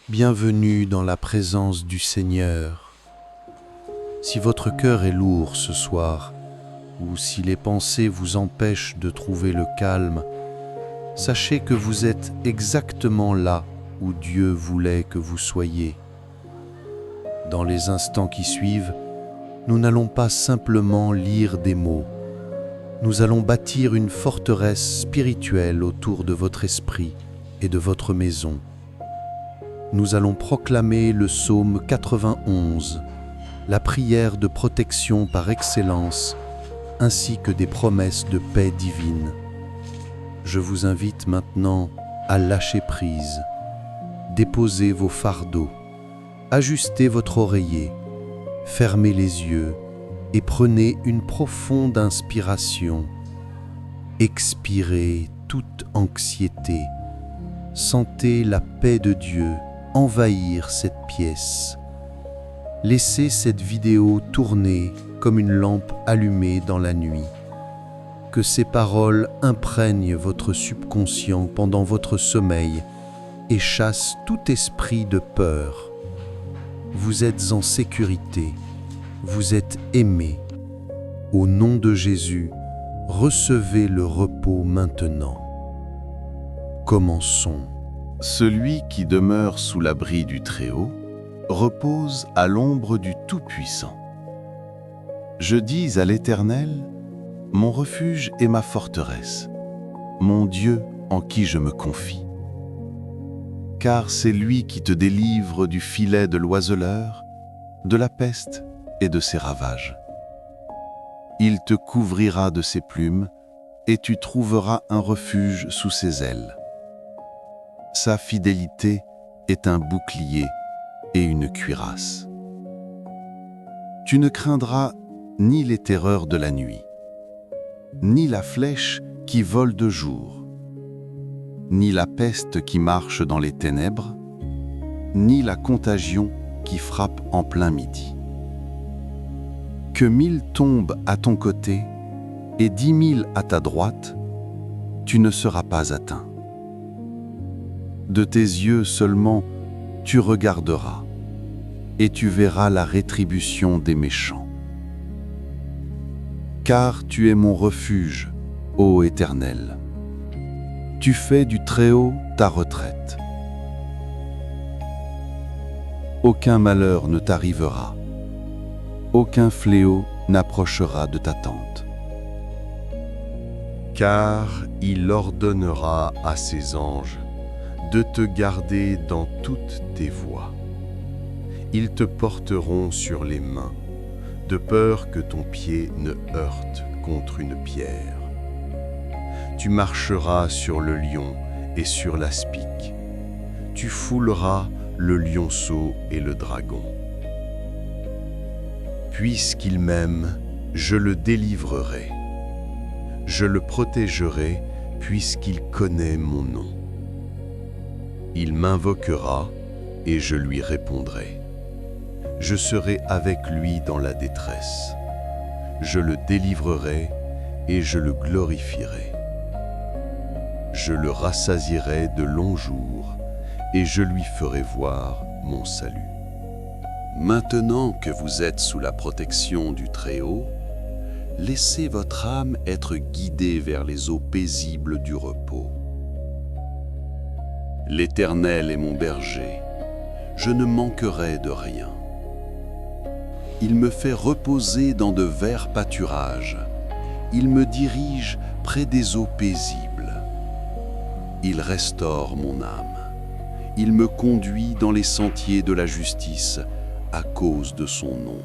Bienvenue dans la présence du Seigneur. Si votre cœur est lourd ce soir, ou si les pensées vous empêchent de trouver le calme, sachez que vous êtes exactement là où Dieu voulait que vous soyez. Dans les instants qui suivent, nous n'allons pas simplement lire des mots. Nous allons bâtir une forteresse spirituelle autour de votre esprit et de votre maison. Nous allons proclamer le psaume 91, la prière de protection par excellence, ainsi que des promesses de paix divine. Je vous invite maintenant à lâcher prise, déposez vos fardeaux, ajustez votre oreiller, fermez les yeux et prenez une profonde inspiration. Expirez toute anxiété. Sentez la paix de Dieu envahir cette pièce. Laissez cette vidéo tourner comme une lampe allumée dans la nuit. Que ces paroles imprègnent votre subconscient pendant votre sommeil et chassent tout esprit de peur. Vous êtes en sécurité, vous êtes aimé. Au nom de Jésus, recevez le repos maintenant. Commençons. Celui qui demeure sous l'abri du Très-Haut repose à l'ombre du Tout-Puissant. Je dis à l'Éternel, mon refuge et ma forteresse, mon Dieu en qui je me confie. Car c'est lui qui te délivre du filet de l'oiseleur, de la peste et de ses ravages. Il te couvrira de ses plumes et tu trouveras un refuge sous ses ailes. Sa fidélité est un bouclier et une cuirasse. Tu ne craindras ni les terreurs de la nuit, ni la flèche qui vole de jour, ni la peste qui marche dans les ténèbres, ni la contagion qui frappe en plein midi. Que 1000 tombent à ton côté et 10 000 à ta droite, tu ne seras pas atteint. De tes yeux seulement tu regarderas, et tu verras la rétribution des méchants. Car tu es mon refuge, ô Éternel. Tu fais du Très-Haut ta retraite. Aucun malheur ne t'arrivera, aucun fléau n'approchera de ta tente. Car il ordonnera à ses anges de te garder dans toutes tes voies. Ils te porteront sur les mains, de peur que ton pied ne heurte contre une pierre. Tu marcheras sur le lion et sur l'aspic. Tu fouleras le lionceau et le dragon. Puisqu'il m'aime, je le délivrerai. Je le protégerai puisqu'il connaît mon nom. Il m'invoquera et je lui répondrai. Je serai avec lui dans la détresse. Je le délivrerai et je le glorifierai. Je le rassasierai de longs jours et je lui ferai voir mon salut. Maintenant que vous êtes sous la protection du Très-Haut, laissez votre âme être guidée vers les eaux paisibles du repos. L'Éternel est mon berger, je ne manquerai de rien. Il me fait reposer dans de verts pâturages, il me dirige près des eaux paisibles. Il restaure mon âme, il me conduit dans les sentiers de la justice à cause de son nom.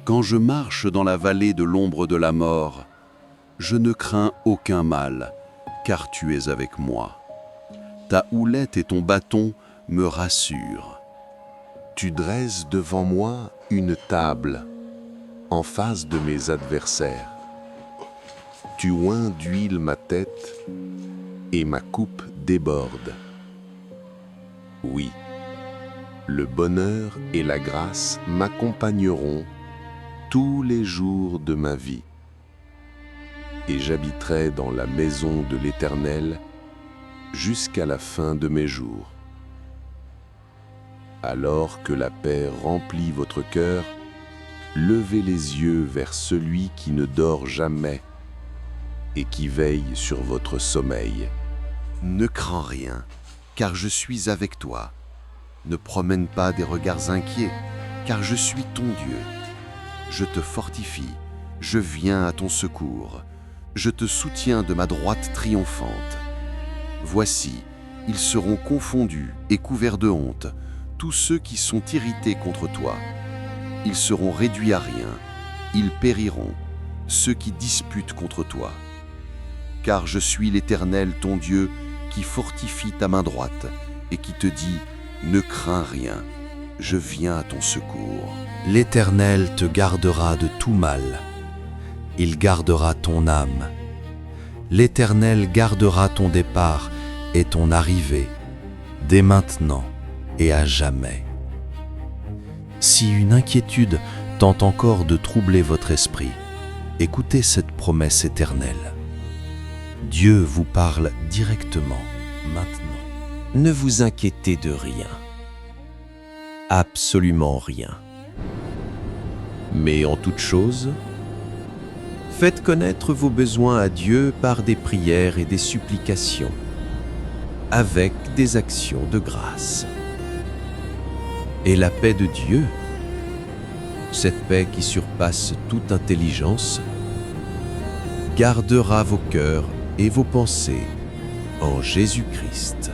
Quand je marche dans la vallée de l'ombre de la mort, je ne crains aucun mal, car tu es avec moi. Ta houlette et ton bâton me rassurent. Tu dresses devant moi une table, en face de mes adversaires. Tu oins d'huile ma tête, et ma coupe déborde. Oui, le bonheur et la grâce m'accompagneront tous les jours de ma vie. Et j'habiterai dans la maison de l'Éternel jusqu'à la fin de mes jours. Alors que la paix remplit votre cœur, levez les yeux vers celui qui ne dort jamais et qui veille sur votre sommeil. Ne crains rien, car je suis avec toi. Ne promène pas des regards inquiets, car je suis ton Dieu. Je te fortifie, je viens à ton secours. Je te soutiens de ma droite triomphante. Voici, ils seront confondus et couverts de honte, tous ceux qui sont irrités contre toi. Ils seront réduits à rien, ils périront, ceux qui disputent contre toi. Car je suis l'Éternel, ton Dieu, qui fortifie ta main droite et qui te dit « Ne crains rien, je viens à ton secours. » L'Éternel te gardera de tout mal. Il gardera ton âme. L'Éternel gardera ton départ et ton arrivée, dès maintenant et à jamais. Si une inquiétude tente encore de troubler votre esprit, écoutez cette promesse éternelle. Dieu vous parle directement, maintenant. Ne vous inquiétez de rien. Absolument rien. Mais en toute chose, faites connaître vos besoins à Dieu par des prières et des supplications, avec des actions de grâce. Et la paix de Dieu, cette paix qui surpasse toute intelligence, gardera vos cœurs et vos pensées en Jésus-Christ.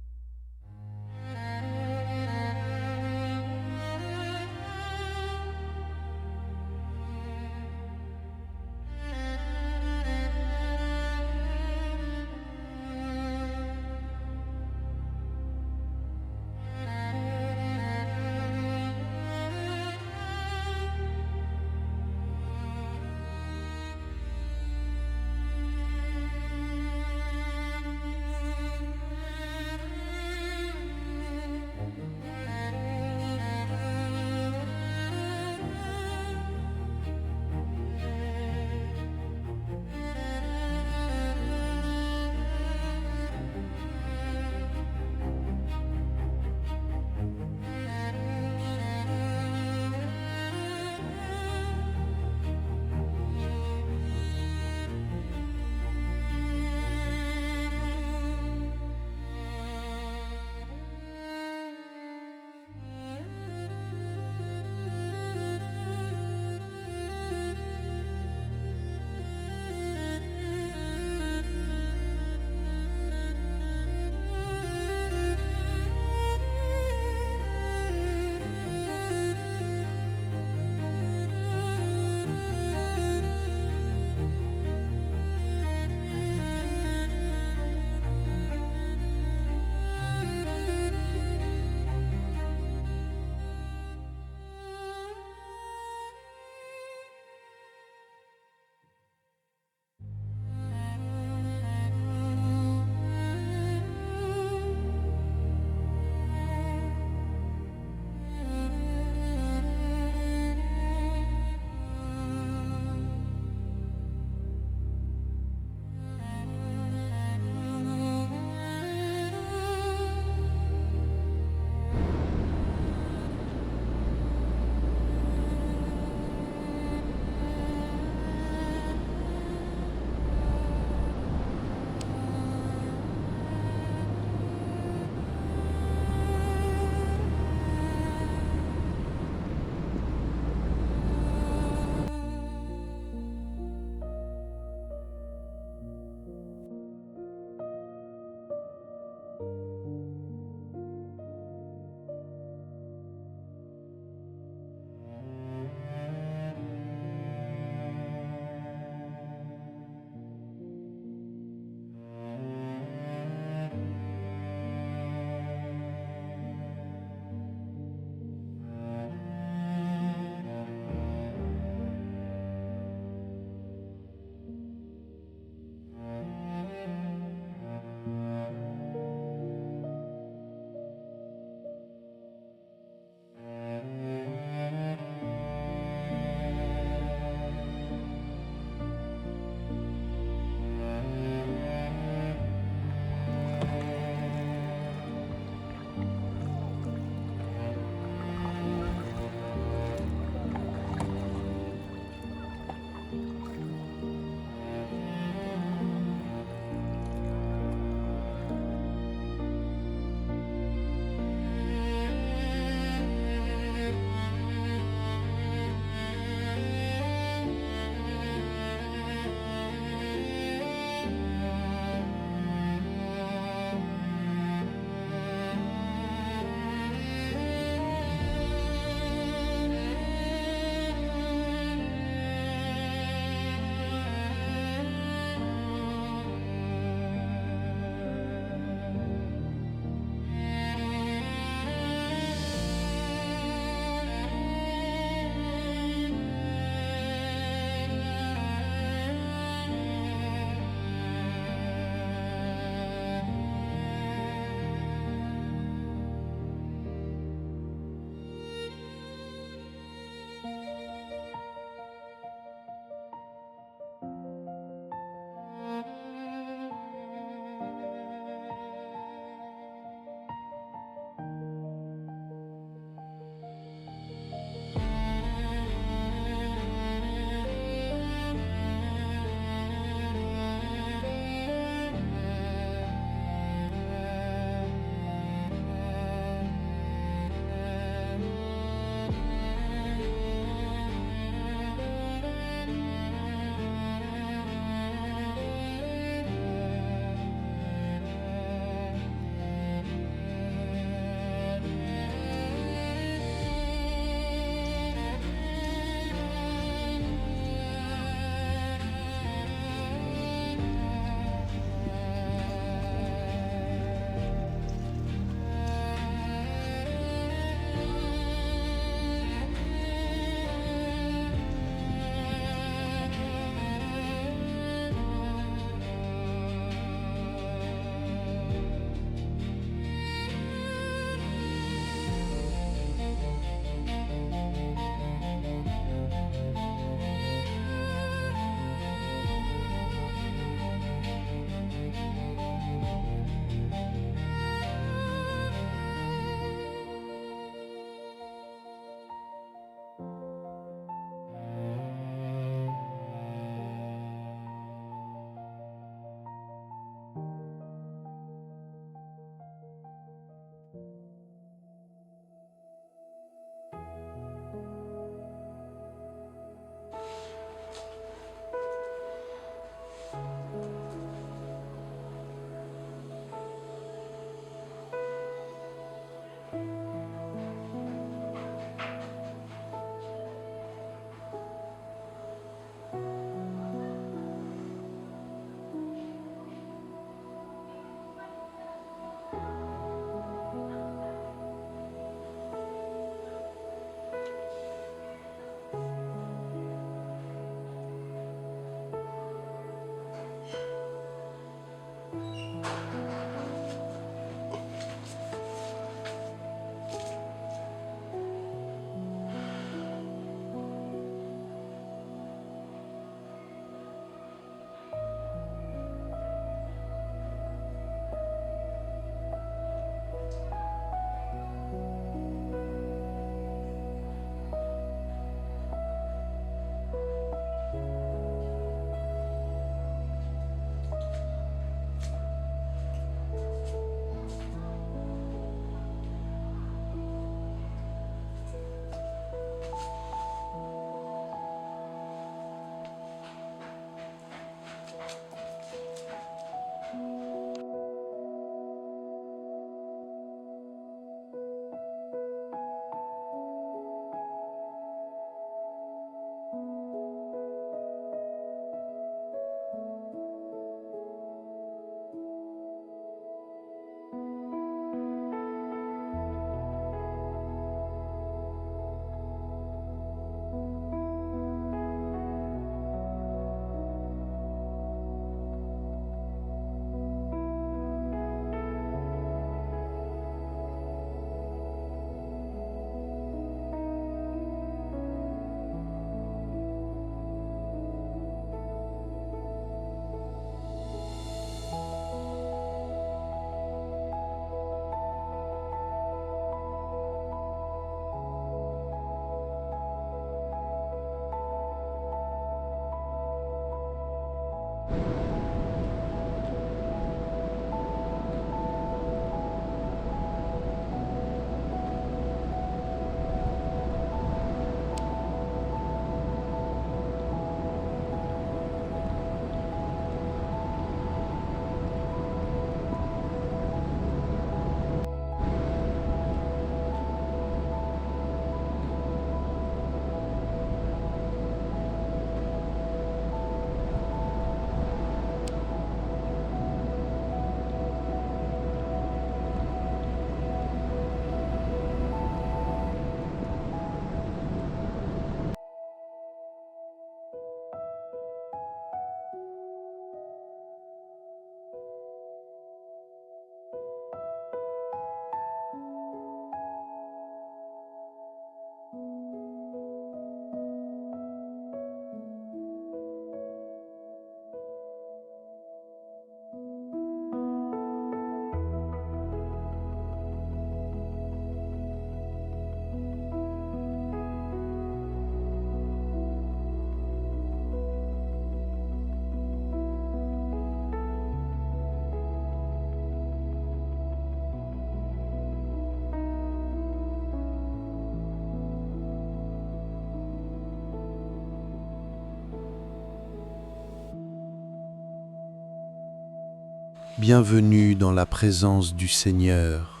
Bienvenue dans la présence du Seigneur.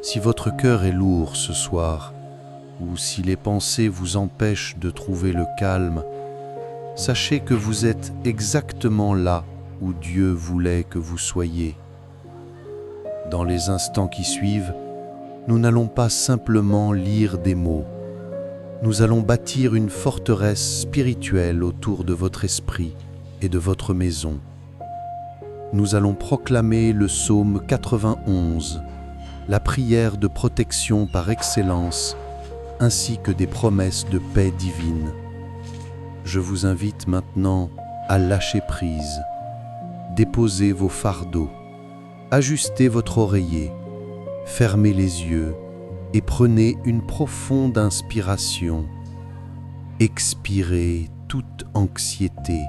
Si votre cœur est lourd ce soir, ou si les pensées vous empêchent de trouver le calme, sachez que vous êtes exactement là où Dieu voulait que vous soyez. Dans les instants qui suivent, nous n'allons pas simplement lire des mots. Nous allons bâtir une forteresse spirituelle autour de votre esprit et de votre maison. Nous allons proclamer le psaume 91, la prière de protection par excellence, ainsi que des promesses de paix divine. Je vous invite maintenant à lâcher prise, déposer vos fardeaux, ajustez votre oreiller, fermez les yeux et prenez une profonde inspiration. Expirez toute anxiété.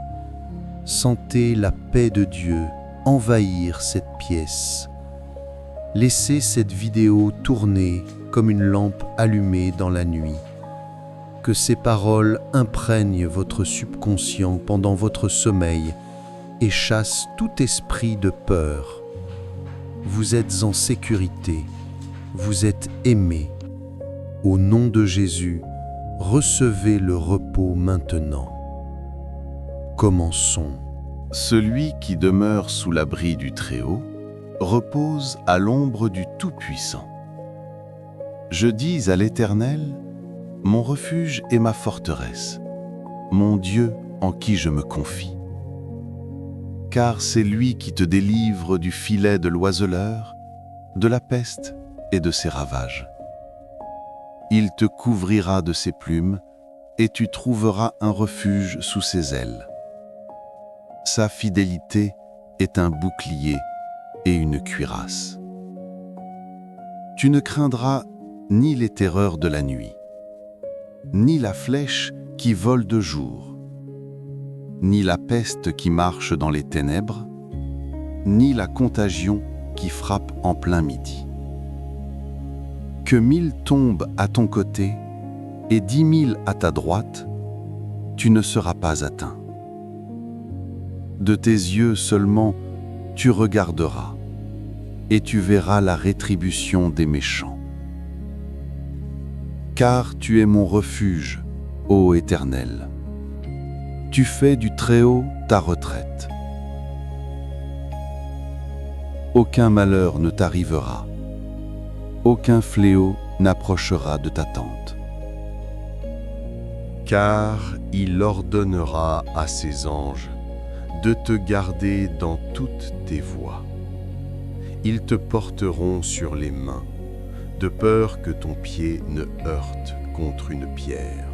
Sentez la paix de Dieu envahir cette pièce. Laissez cette vidéo tourner comme une lampe allumée dans la nuit. Que ces paroles imprègnent votre subconscient pendant votre sommeil et chassent tout esprit de peur. Vous êtes en sécurité, vous êtes aimé. Au nom de Jésus, recevez le repos maintenant. Commençons. Celui qui demeure sous l'abri du Très-Haut repose à l'ombre du Tout-Puissant. Je dis à l'Éternel, mon refuge et ma forteresse, mon Dieu en qui je me confie. Car c'est lui qui te délivre du filet de l'oiseleur, de la peste et de ses ravages. Il te couvrira de ses plumes et tu trouveras un refuge sous ses ailes. Sa fidélité est un bouclier et une cuirasse. Tu ne craindras ni les terreurs de la nuit, ni la flèche qui vole de jour, ni la peste qui marche dans les ténèbres, ni la contagion qui frappe en plein midi. Que 1000 tombent à ton côté et 10 000 à ta droite, tu ne seras pas atteint. De tes yeux seulement tu regarderas, et tu verras la rétribution des méchants. Car tu es mon refuge, ô Éternel. Tu fais du Très-Haut ta retraite. Aucun malheur ne t'arrivera, aucun fléau n'approchera de ta tente. Car il ordonnera à ses anges de te garder dans toutes tes voies. Ils te porteront sur les mains, de peur que ton pied ne heurte contre une pierre.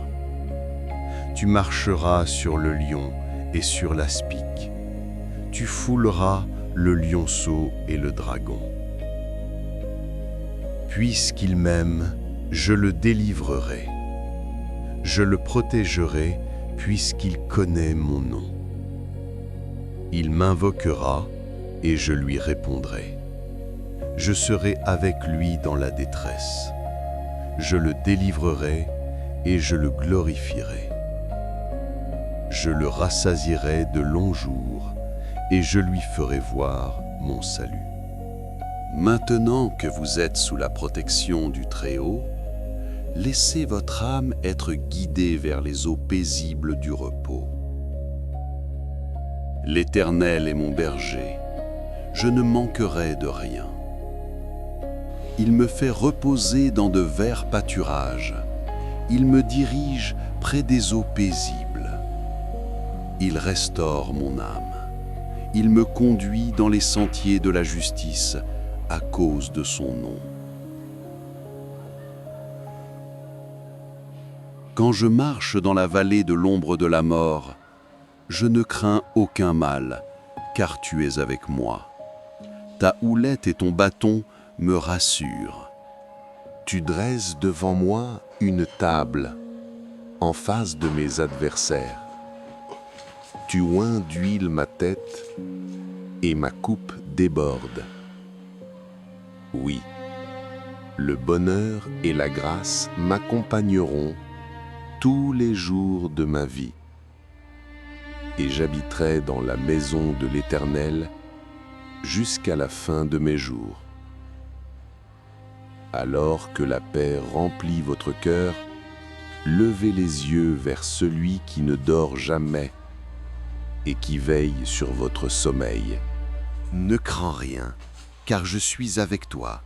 Tu marcheras sur le lion et sur l'aspic. Tu fouleras le lionceau et le dragon. Puisqu'il m'aime, je le délivrerai. Je le protégerai puisqu'il connaît mon nom. Il m'invoquera et je lui répondrai. Je serai avec lui dans la détresse. Je le délivrerai et je le glorifierai. Je le rassasierai de longs jours et je lui ferai voir mon salut. Maintenant que vous êtes sous la protection du Très-Haut, laissez votre âme être guidée vers les eaux paisibles du repos. L'Éternel est mon berger, je ne manquerai de rien. Il me fait reposer dans de verts pâturages, il me dirige près des eaux paisibles. Il restaure mon âme, Il me conduit dans les sentiers de la justice à cause de son nom. Quand je marche dans la vallée de l'ombre de la mort, je ne crains aucun mal, car tu es avec moi. Ta houlette et ton bâton me rassurent. Tu dresses devant moi une table en face de mes adversaires. Tu oins d'huile ma tête et ma coupe déborde. Oui, le bonheur et la grâce m'accompagneront tous les jours de ma vie, et j'habiterai dans la maison de l'Éternel jusqu'à la fin de mes jours. Alors que la paix remplit votre cœur, levez les yeux vers celui qui ne dort jamais et qui veille sur votre sommeil. Ne crains rien, car je suis avec toi.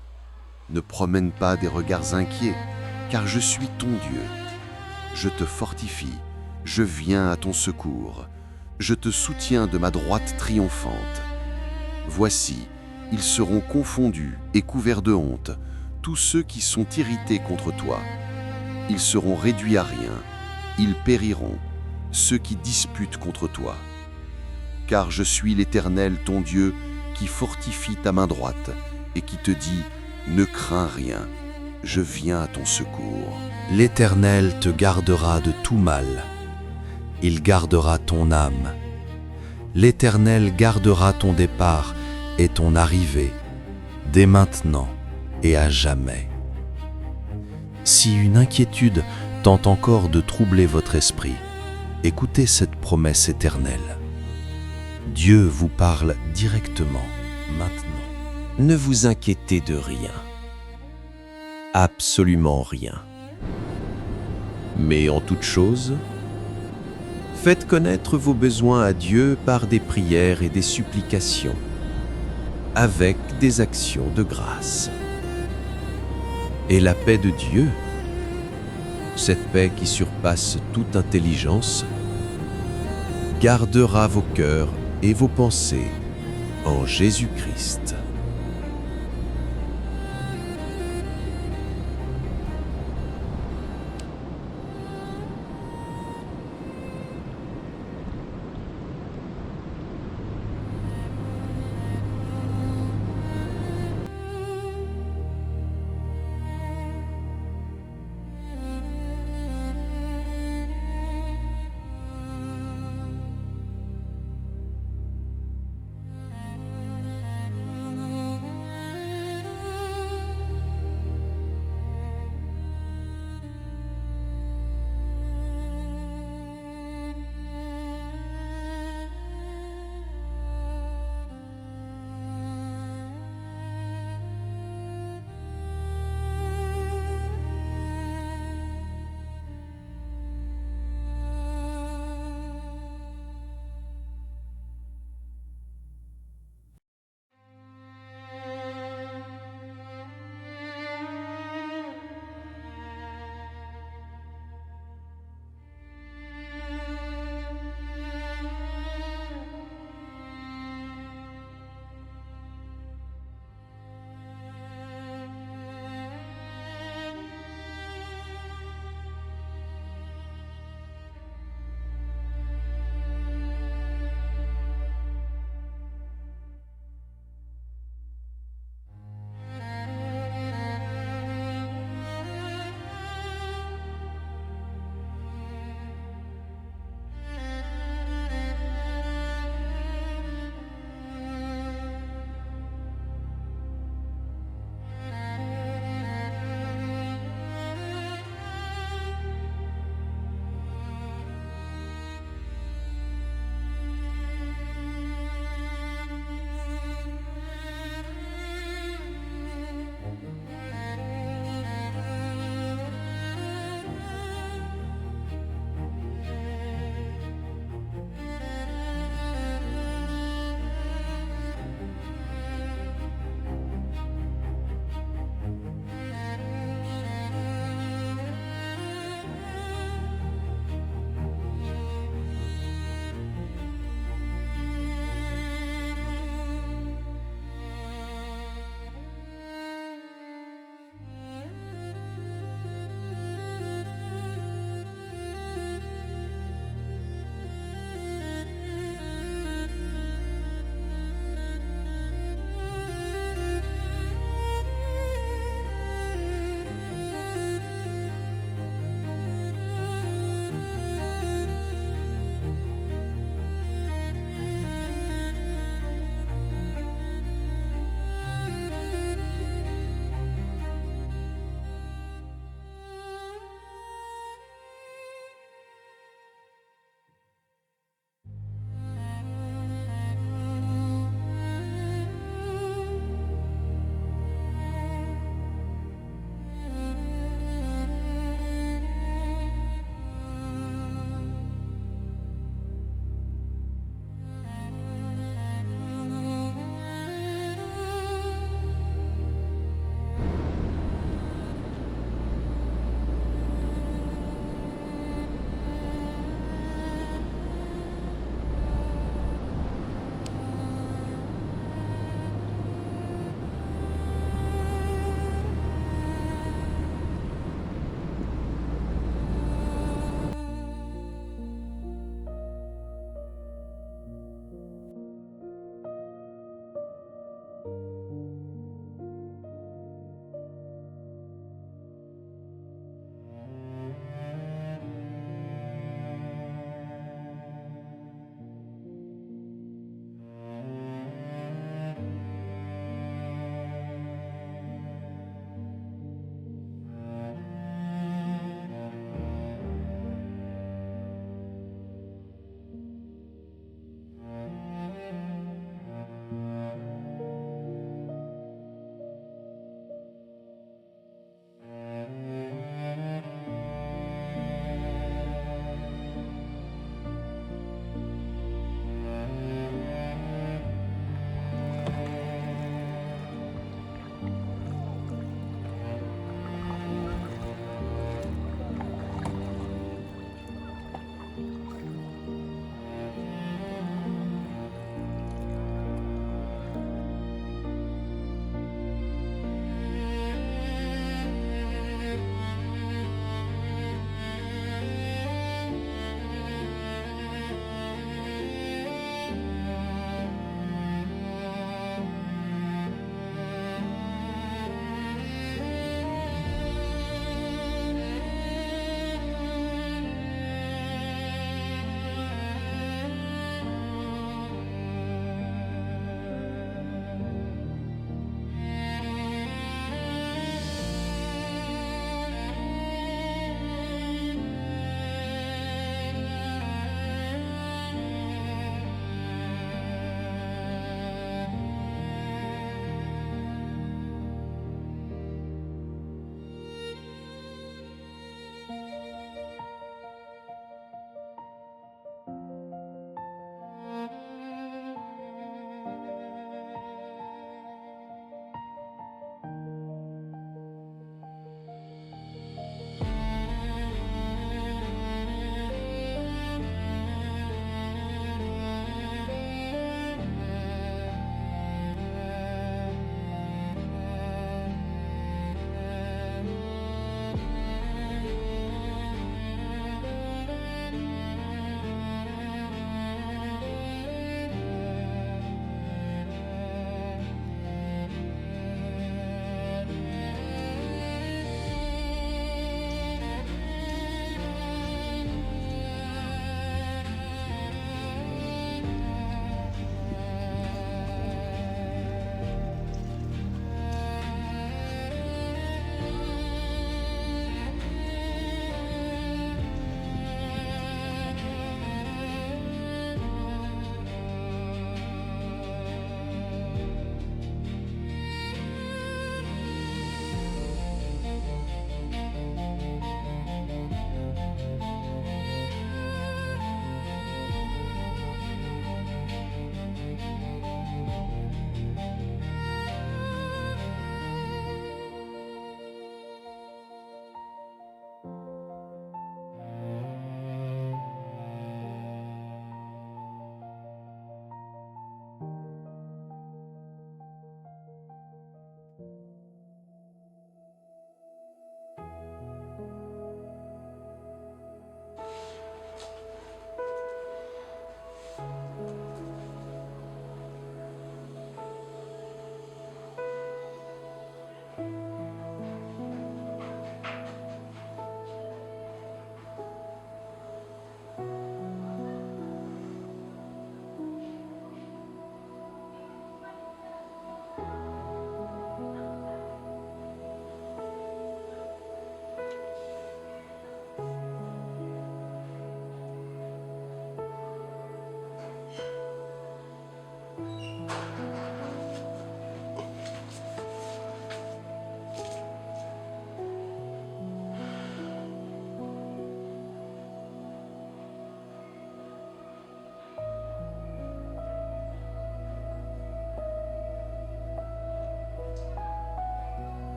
Ne promène pas des regards inquiets, car je suis ton Dieu. Je te fortifie, je viens à ton secours. Je te soutiens de ma droite triomphante. Voici, ils seront confondus et couverts de honte, tous ceux qui sont irrités contre toi. Ils seront réduits à rien, ils périront, ceux qui disputent contre toi. Car je suis l'Éternel, ton Dieu, qui fortifie ta main droite et qui te dit « Ne crains rien, je viens à ton secours. » L'Éternel te gardera de tout mal. Il gardera ton âme. L'Éternel gardera ton départ et ton arrivée, dès maintenant et à jamais. Si une inquiétude tente encore de troubler votre esprit, écoutez cette promesse éternelle. Dieu vous parle directement, maintenant. Ne vous inquiétez de rien. Absolument rien. Mais en toute chose, faites connaître vos besoins à Dieu par des prières et des supplications, avec des actions de grâce. Et la paix de Dieu, cette paix qui surpasse toute intelligence, gardera vos cœurs et vos pensées en Jésus-Christ.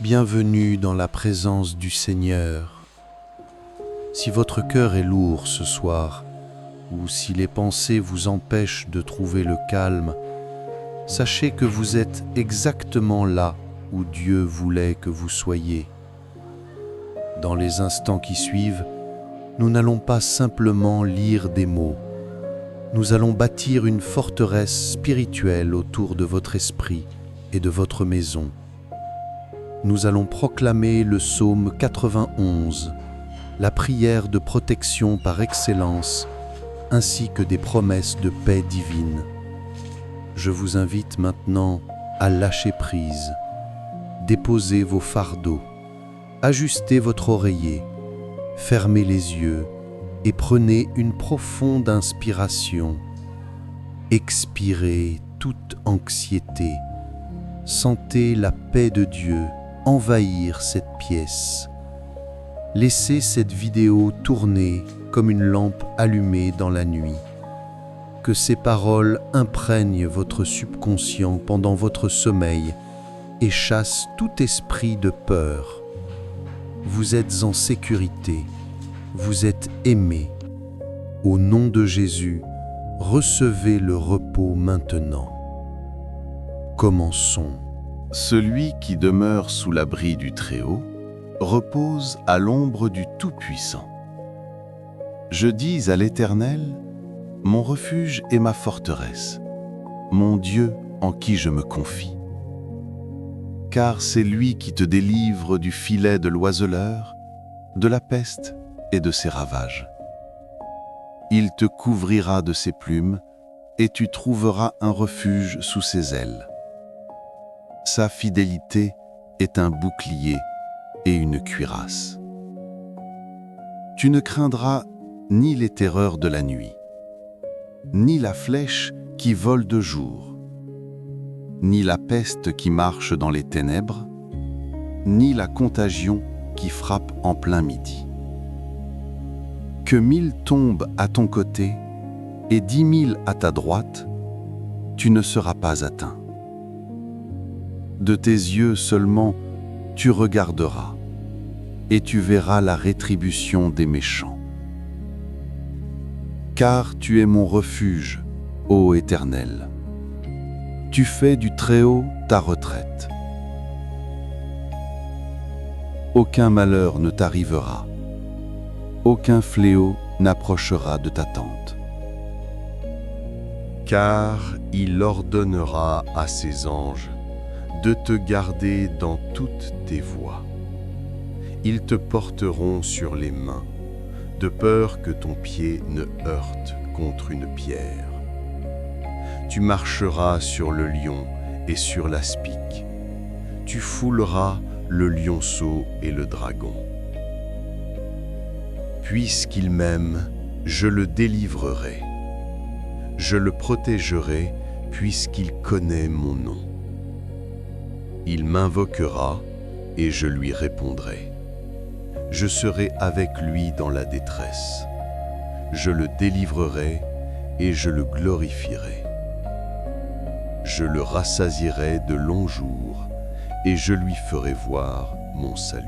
Bienvenue dans la présence du Seigneur. Si votre cœur est lourd ce soir, ou si les pensées vous empêchent de trouver le calme, sachez que vous êtes exactement là où Dieu voulait que vous soyez. Dans les instants qui suivent, nous n'allons pas simplement lire des mots. Nous allons bâtir une forteresse spirituelle autour de votre esprit et de votre maison. Nous allons proclamer le psaume 91, la prière de protection par excellence, ainsi que des promesses de paix divine. Je vous invite maintenant à lâcher prise, déposer vos fardeaux, ajustez votre oreiller, fermez les yeux et prenez une profonde inspiration. Expirez toute anxiété. Sentez la paix de Dieu envahir cette pièce. Laissez cette vidéo tourner comme une lampe allumée dans la nuit. Que ces paroles imprègnent votre subconscient pendant votre sommeil et chassent tout esprit de peur. Vous êtes en sécurité, vous êtes aimé. Au nom de Jésus, recevez le repos maintenant. Commençons. Celui qui demeure sous l'abri du Très-Haut repose à l'ombre du Tout-Puissant. Je dis à l'Éternel, mon refuge et ma forteresse, mon Dieu en qui je me confie. Car c'est lui qui te délivre du filet de l'oiseleur, de la peste et de ses ravages. Il te couvrira de ses plumes et tu trouveras un refuge sous ses ailes. Sa fidélité est un bouclier et une cuirasse. Tu ne craindras ni les terreurs de la nuit, ni la flèche qui vole de jour, ni la peste qui marche dans les ténèbres, ni la contagion qui frappe en plein midi. Que 1000 tombent à ton côté et 10 000 à ta droite, tu ne seras pas atteint. De tes yeux seulement, tu regarderas, et tu verras la rétribution des méchants. Car tu es mon refuge, ô Éternel. Tu fais du Très-Haut ta retraite. Aucun malheur ne t'arrivera, aucun fléau n'approchera de ta tente. Car il ordonnera à ses anges de te garder dans toutes tes voies. Ils te porteront sur les mains, de peur que ton pied ne heurte contre une pierre. Tu marcheras sur le lion et sur l'aspic. Tu fouleras le lionceau et le dragon. Puisqu'il m'aime, je le délivrerai. Je le protégerai puisqu'il connaît mon nom. Il m'invoquera et je lui répondrai. Je serai avec lui dans la détresse. Je le délivrerai et je le glorifierai. Je le rassasierai de longs jours et je lui ferai voir mon salut.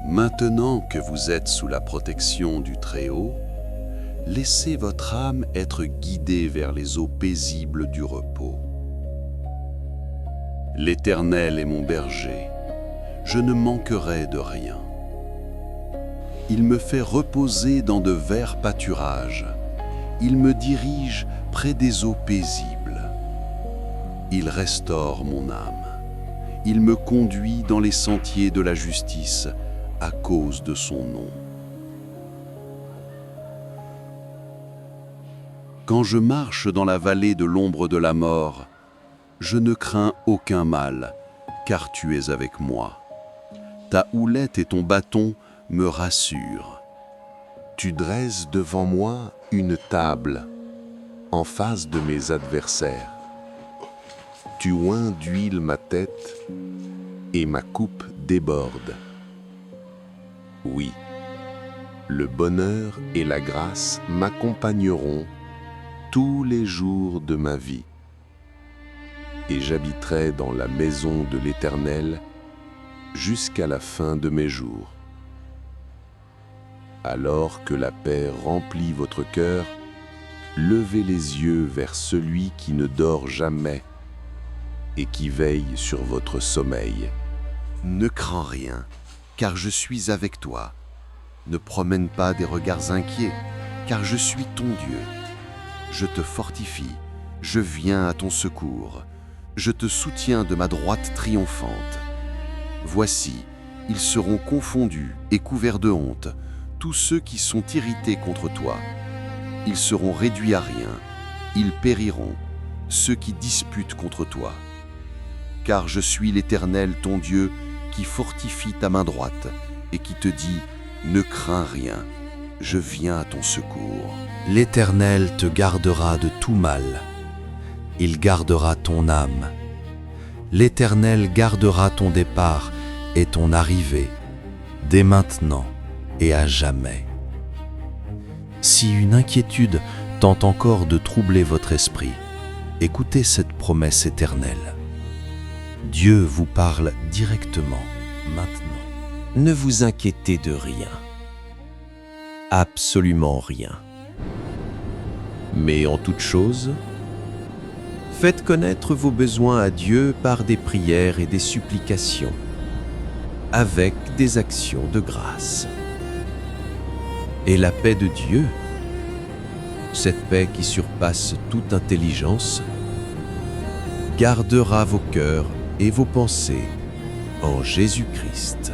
Maintenant que vous êtes sous la protection du Très-Haut, laissez votre âme être guidée vers les eaux paisibles du repos. L'Éternel est mon berger, je ne manquerai de rien. Il me fait reposer dans de verts pâturages, il me dirige près des eaux paisibles. Il restaure mon âme, il me conduit dans les sentiers de la justice à cause de son nom. Quand je marche dans la vallée de l'ombre de la mort, je ne crains aucun mal, car tu es avec moi. Ta houlette et ton bâton me rassurent. Tu dresses devant moi une table, en face de mes adversaires. Tu oins d'huile ma tête, et ma coupe déborde. Oui, le bonheur et la grâce m'accompagneront tous les jours de ma vie. Et j'habiterai dans la maison de l'Éternel jusqu'à la fin de mes jours. Alors que la paix remplit votre cœur, levez les yeux vers celui qui ne dort jamais et qui veille sur votre sommeil. Ne crains rien, car je suis avec toi. Ne promène pas des regards inquiets, car je suis ton Dieu. Je te fortifie, je viens à ton secours. Je te soutiens de ma droite triomphante. Voici, ils seront confondus et couverts de honte, tous ceux qui sont irrités contre toi. Ils seront réduits à rien, ils périront, ceux qui disputent contre toi. Car je suis l'Éternel, ton Dieu, qui fortifie ta main droite et qui te dit « Ne crains rien, je viens à ton secours. » L'Éternel te gardera de tout mal. Il gardera ton âme. L'Éternel gardera ton départ et ton arrivée, dès maintenant et à jamais. Si une inquiétude tente encore de troubler votre esprit, écoutez cette promesse éternelle. Dieu vous parle directement, maintenant. Ne vous inquiétez de rien. Absolument rien. Mais en toute chose, faites connaître vos besoins à Dieu par des prières et des supplications, avec des actions de grâce. Et la paix de Dieu, cette paix qui surpasse toute intelligence, gardera vos cœurs et vos pensées en Jésus-Christ.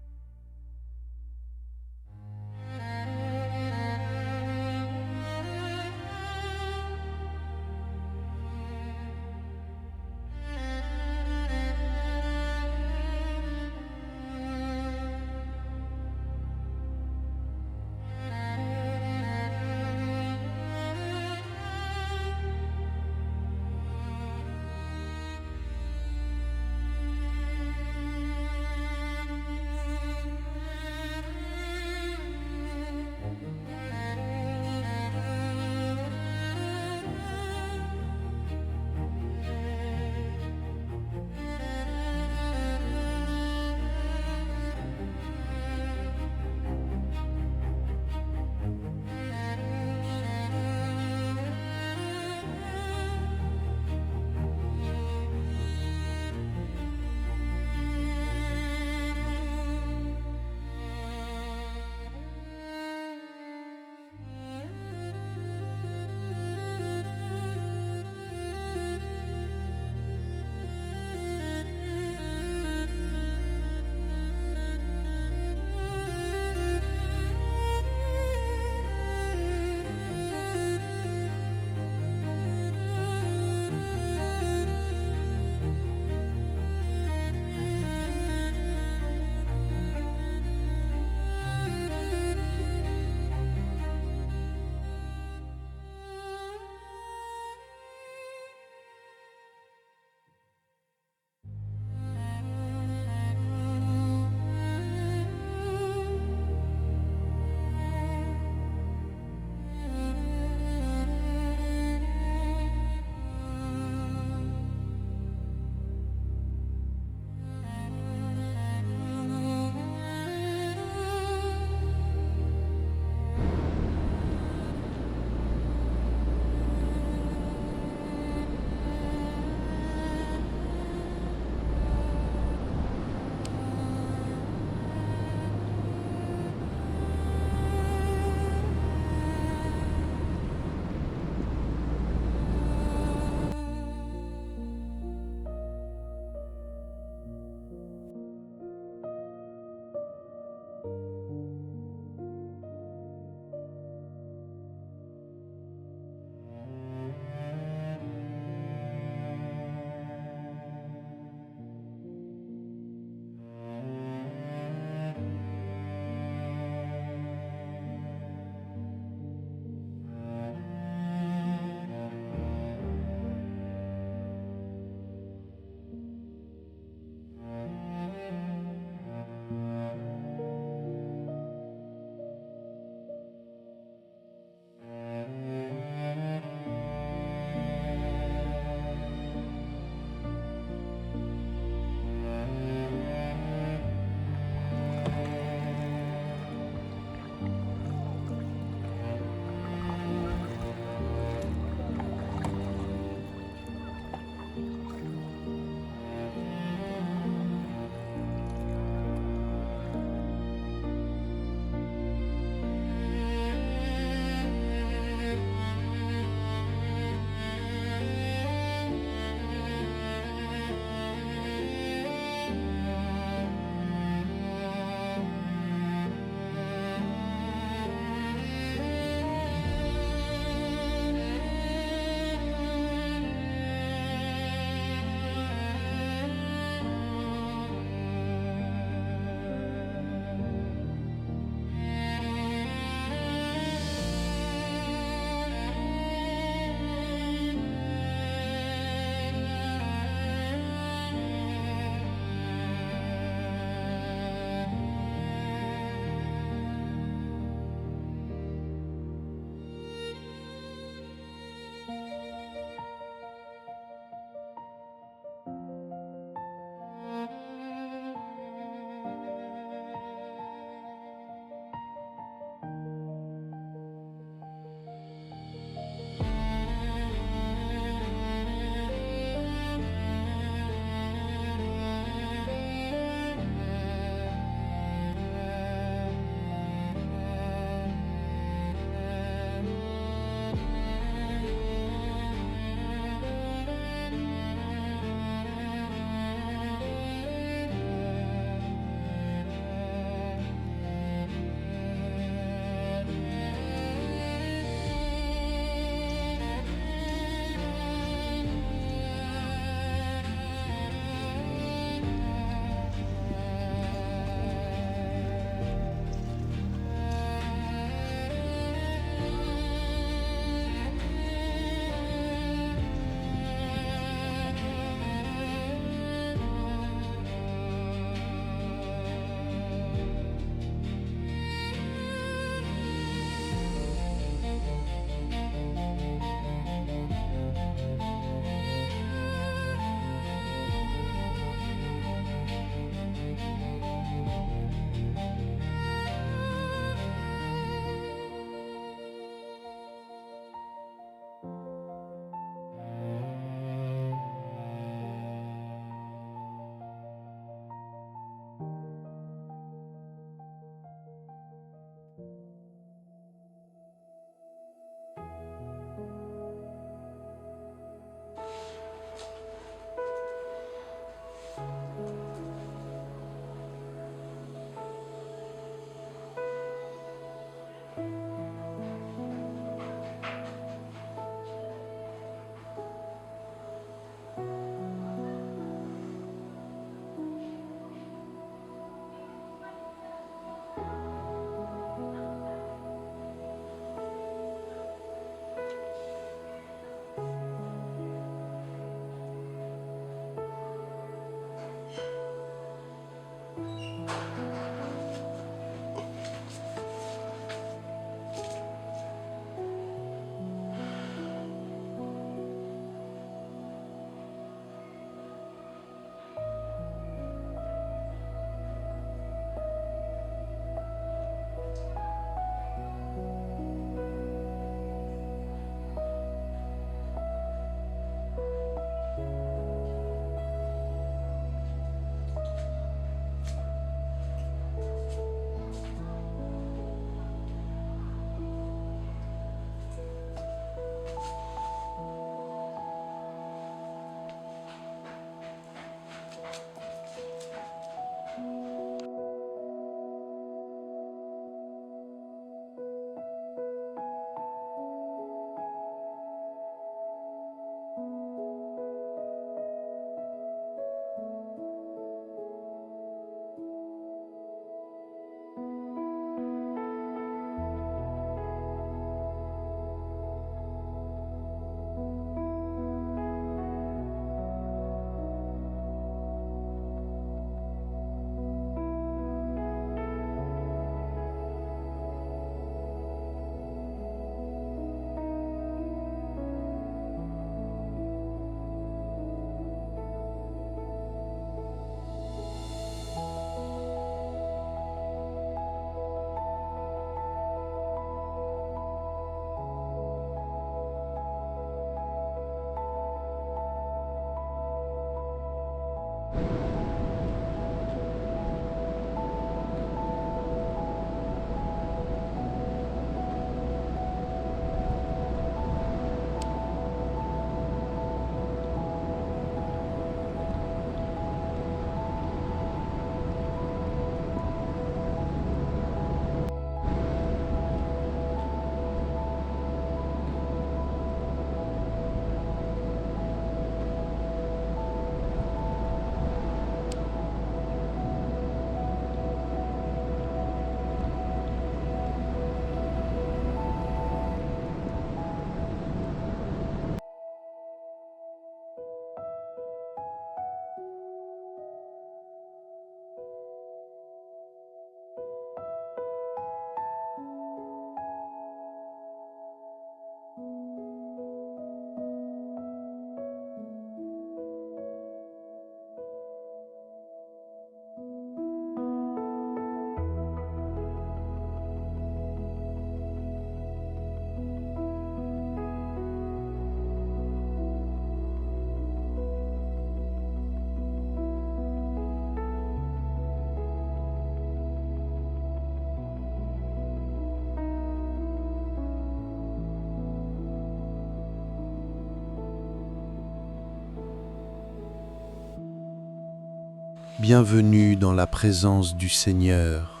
Bienvenue dans la présence du Seigneur.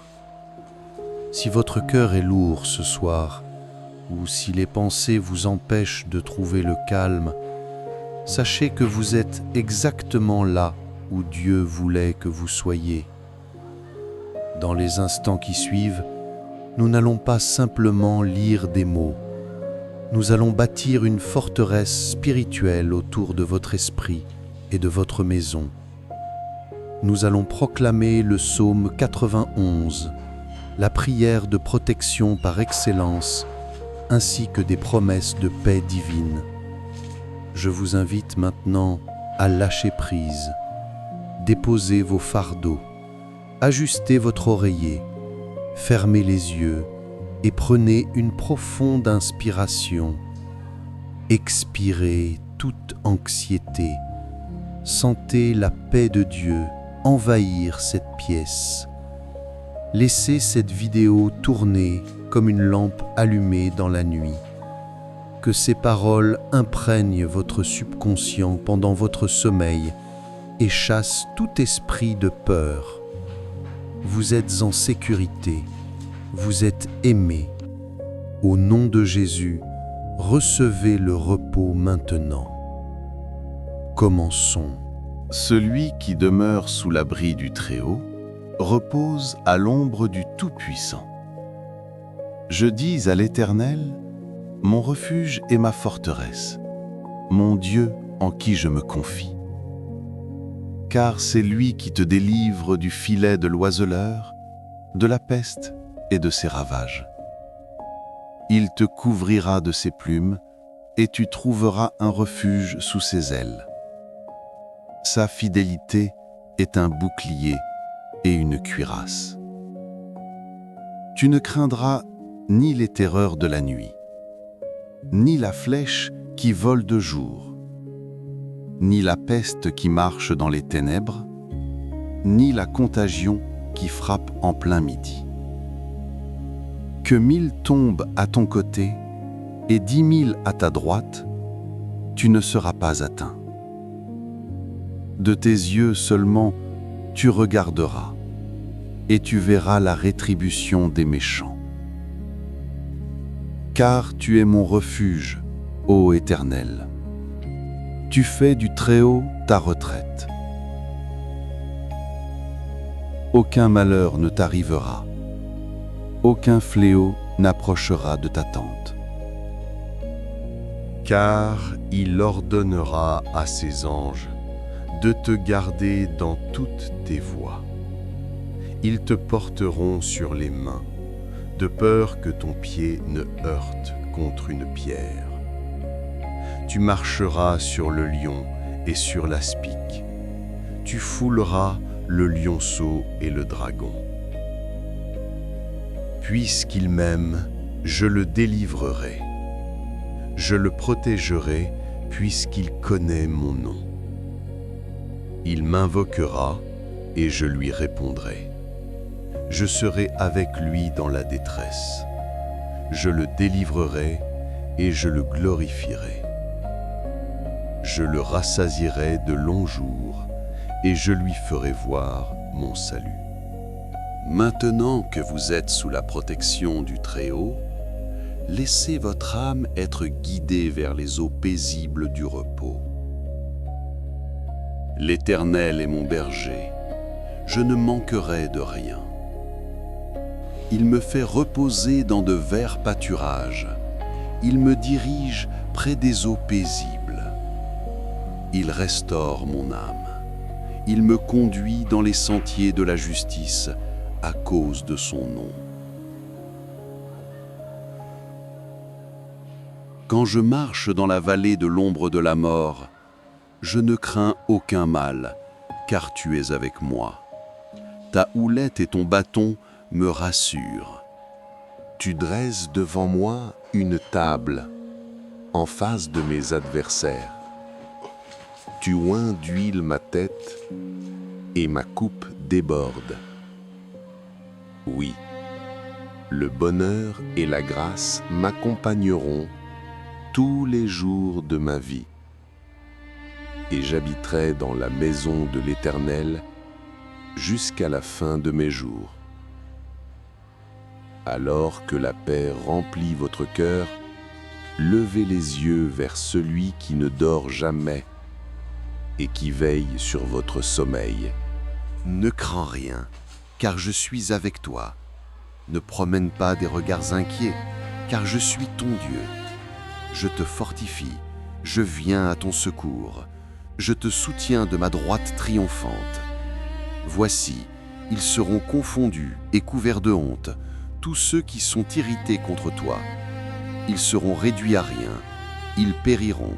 Si votre cœur est lourd ce soir, ou si les pensées vous empêchent de trouver le calme, sachez que vous êtes exactement là où Dieu voulait que vous soyez. Dans les instants qui suivent, nous n'allons pas simplement lire des mots. Nous allons bâtir une forteresse spirituelle autour de votre esprit et de votre maison. Nous allons proclamer le psaume 91, la prière de protection par excellence, ainsi que des promesses de paix divine. Je vous invite maintenant à lâcher prise, déposer vos fardeaux, ajustez votre oreiller, fermez les yeux et prenez une profonde inspiration. Expirez toute anxiété. Sentez la paix de Dieu envahir cette pièce. Laissez cette vidéo tourner comme une lampe allumée dans la nuit. Que ces paroles imprègnent votre subconscient pendant votre sommeil et chassent tout esprit de peur. Vous êtes en sécurité, vous êtes aimé. Au nom de Jésus, recevez le repos maintenant. Commençons. Celui qui demeure sous l'abri du Très-Haut repose à l'ombre du Tout-Puissant. Je dis à l'Éternel, mon refuge et ma forteresse, mon Dieu en qui je me confie. Car c'est lui qui te délivre du filet de l'oiseleur, de la peste et de ses ravages. Il te couvrira de ses plumes et tu trouveras un refuge sous ses ailes. Sa fidélité est un bouclier et une cuirasse. Tu ne craindras ni les terreurs de la nuit, ni la flèche qui vole de jour, ni la peste qui marche dans les ténèbres, ni la contagion qui frappe en plein midi. Que 1000 tombent à ton côté et 10 000 à ta droite, tu ne seras pas atteint. De tes yeux seulement, tu regarderas, et tu verras la rétribution des méchants. Car tu es mon refuge, ô Éternel. Tu fais du Très-Haut ta retraite. Aucun malheur ne t'arrivera, aucun fléau n'approchera de ta tente. Car il ordonnera à ses anges de te garder dans toutes tes voies. Ils te porteront sur les mains, de peur que ton pied ne heurte contre une pierre. Tu marcheras sur le lion et sur l'aspic. Tu fouleras le lionceau et le dragon. Puisqu'il m'aime, je le délivrerai. Je le protégerai puisqu'il connaît mon nom. Il m'invoquera et je lui répondrai. Je serai avec lui dans la détresse. Je le délivrerai et je le glorifierai. Je le rassasierai de longs jours et je lui ferai voir mon salut. Maintenant que vous êtes sous la protection du Très-Haut, laissez votre âme être guidée vers les eaux paisibles du repos. L'Éternel est mon berger, je ne manquerai de rien. Il me fait reposer dans de verts pâturages, il me dirige près des eaux paisibles. Il restaure mon âme, il me conduit dans les sentiers de la justice à cause de son nom. Quand je marche dans la vallée de l'ombre de la mort, je ne crains aucun mal, car tu es avec moi. Ta houlette et ton bâton me rassurent. Tu dresses devant moi une table, en face de mes adversaires. Tu oins d'huile ma tête, et ma coupe déborde. Oui, le bonheur et la grâce m'accompagneront tous les jours de ma vie. Et j'habiterai dans la maison de l'Éternel jusqu'à la fin de mes jours. Alors que la paix remplit votre cœur, levez les yeux vers celui qui ne dort jamais et qui veille sur votre sommeil. Ne crains rien, car je suis avec toi. Ne promène pas des regards inquiets, car je suis ton Dieu. Je te fortifie, je viens à ton secours. Je te soutiens de ma droite triomphante. Voici, ils seront confondus et couverts de honte, tous ceux qui sont irrités contre toi. Ils seront réduits à rien, ils périront,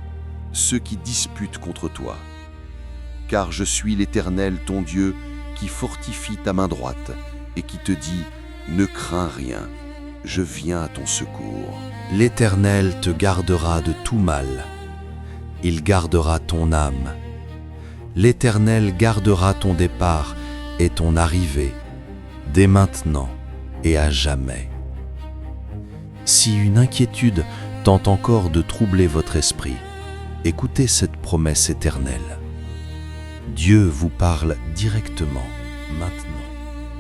ceux qui disputent contre toi. Car je suis l'Éternel, ton Dieu, qui fortifie ta main droite et qui te dit « Ne crains rien, je viens à ton secours. » L'Éternel te gardera de tout mal. Il gardera ton âme. L'Éternel gardera ton départ et ton arrivée, dès maintenant et à jamais. Si une inquiétude tente encore de troubler votre esprit, écoutez cette promesse éternelle. Dieu vous parle directement, maintenant.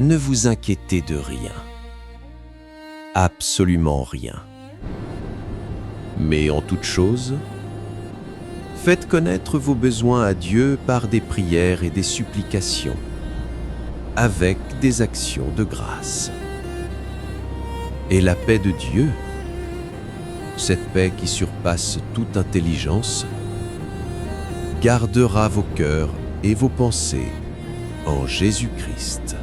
Ne vous inquiétez de rien. Absolument rien. Mais en toute chose, faites connaître vos besoins à Dieu par des prières et des supplications, avec des actions de grâce. Et la paix de Dieu, cette paix qui surpasse toute intelligence, gardera vos cœurs et vos pensées en Jésus-Christ.